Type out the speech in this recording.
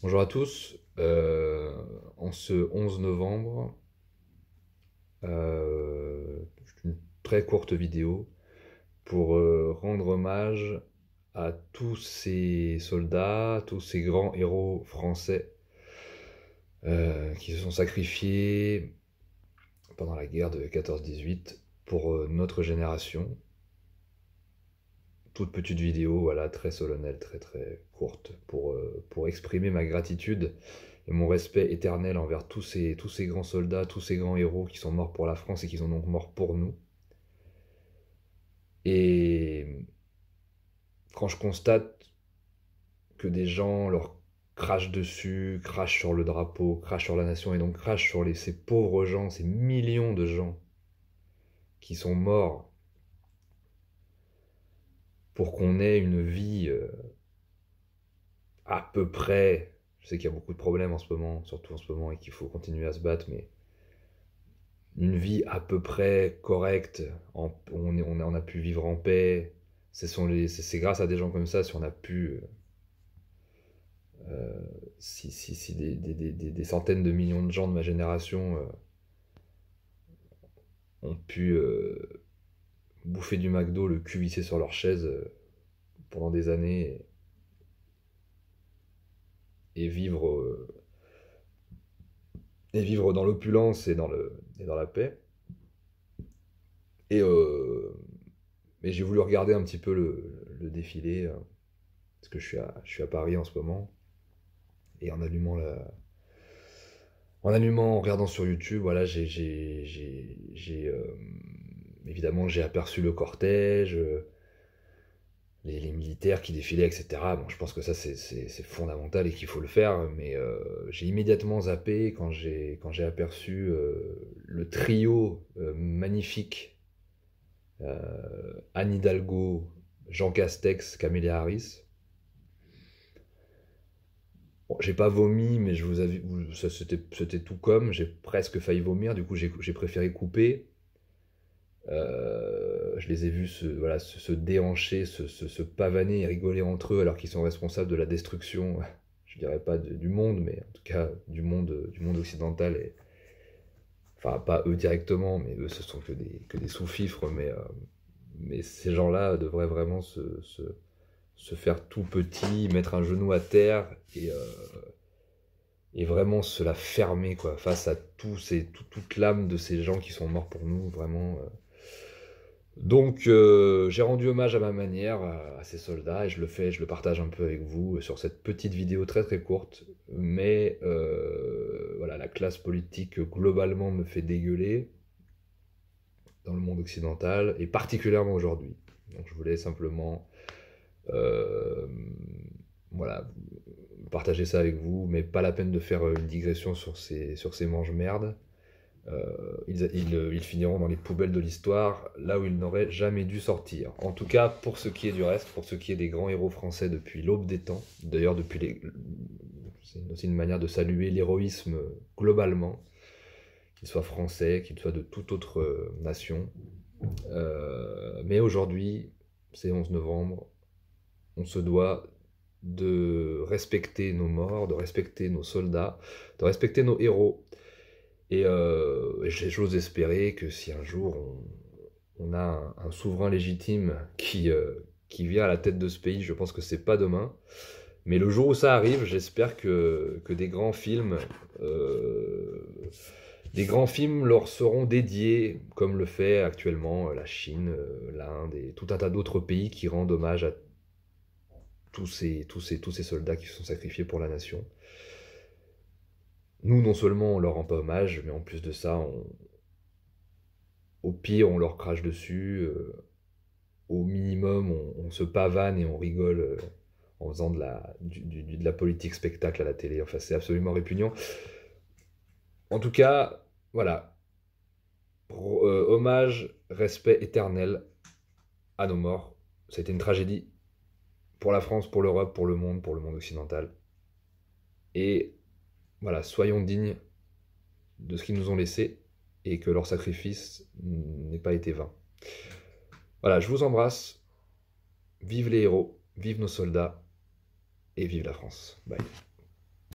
Bonjour à tous. En ce 11 novembre, une très courte vidéo pour rendre hommage à tous ces soldats, tous ces grands héros français qui se sont sacrifiés pendant la guerre de 14-18 pour notre génération. Toute petite vidéo, voilà, très solennelle, très très courte, pour exprimer ma gratitude et mon respect éternel envers tous ces grands soldats, tous ces grands héros qui sont morts pour la France et qui sont donc morts pour nous. Et quand je constate que des gens leur crachent dessus, crachent sur le drapeau, crachent sur la nation et donc crachent sur ces pauvres gens, ces millions de gens qui sont morts pour qu'on ait une vie à peu près, je sais qu'il y a beaucoup de problèmes en ce moment, surtout en ce moment, et qu'il faut continuer à se battre, mais une vie à peu près correcte, on a pu vivre en paix, c'est grâce à des gens comme ça si on a pu, si des centaines de millions de gens de ma génération ont pu bouffer du McDo, le cul vissé sur leur chaise pendant des années et vivre, dans l'opulence et dans la paix. Et, mais j'ai voulu regarder un petit peu le défilé, parce que je suis à Paris en ce moment, et en regardant sur YouTube, voilà, évidemment, j'ai aperçu le cortège, les militaires qui défilaient, etc. Bon, je pense que ça, c'est fondamental et qu'il faut le faire, mais j'ai immédiatement zappé quand j'ai aperçu le trio magnifique, Anne Hidalgo, Jean Castex, Camélia Harris. Bon, j'ai pas vomi, mais c'était tout comme, j'ai presque failli vomir, du coup j'ai préféré couper. Je les ai vus voilà, se déhancher, se pavaner et rigoler entre eux alors qu'ils sont responsables de la destruction, je dirais pas du monde, mais en tout cas du monde occidental. Enfin, pas eux directement, mais eux ce sont que des sous-fifres, mais ces gens-là devraient vraiment se faire tout petit, mettre un genou à terre et vraiment se la fermer quoi, face à toute l'âme de ces gens qui sont morts pour nous, vraiment. Donc j'ai rendu hommage à ma manière à ces soldats et je le partage un peu avec vous sur cette petite vidéo très très courte. Mais voilà, la classe politique globalement me fait dégueuler dans le monde occidental et particulièrement aujourd'hui. Donc je voulais simplement euh, voilà, partager ça avec vous, mais pas la peine de faire une digression sur ces mange-merdes. Ils finiront dans les poubelles de l'histoire, là où ils n'auraient jamais dû sortir. En tout cas, pour ce qui est du reste, pour ce qui est des grands héros français depuis l'aube des temps, d'ailleurs c'est aussi une manière de saluer l'héroïsme globalement, qu'il soit français, qu'il soit de toute autre nation. Mais aujourd'hui, c'est 11 novembre, on se doit de respecter nos morts, de respecter nos soldats, de respecter nos héros. Et j'ose espérer que si un jour on a un souverain légitime qui vient à la tête de ce pays, je pense que c'est pas demain. Mais le jour où ça arrive, j'espère que des grands films leur seront dédiés, comme le fait actuellement la Chine, l'Inde et tout un tas d'autres pays qui rendent hommage à tous ces soldats qui se sont sacrifiés pour la nation. Nous, non seulement on leur rend pas hommage, mais en plus de ça, au pire, on leur crache dessus. Au minimum, on se pavane et on rigole en faisant de la politique spectacle à la télé. Enfin, c'est absolument répugnant. En tout cas, voilà. Hommage, respect éternel à nos morts. C'était une tragédie pour la France, pour l'Europe, pour le monde occidental. Et voilà, soyons dignes de ce qu'ils nous ont laissé et que leur sacrifice n'ait pas été vain. Voilà, je vous embrasse. Vive les héros, vive nos soldats et vive la France. Bye.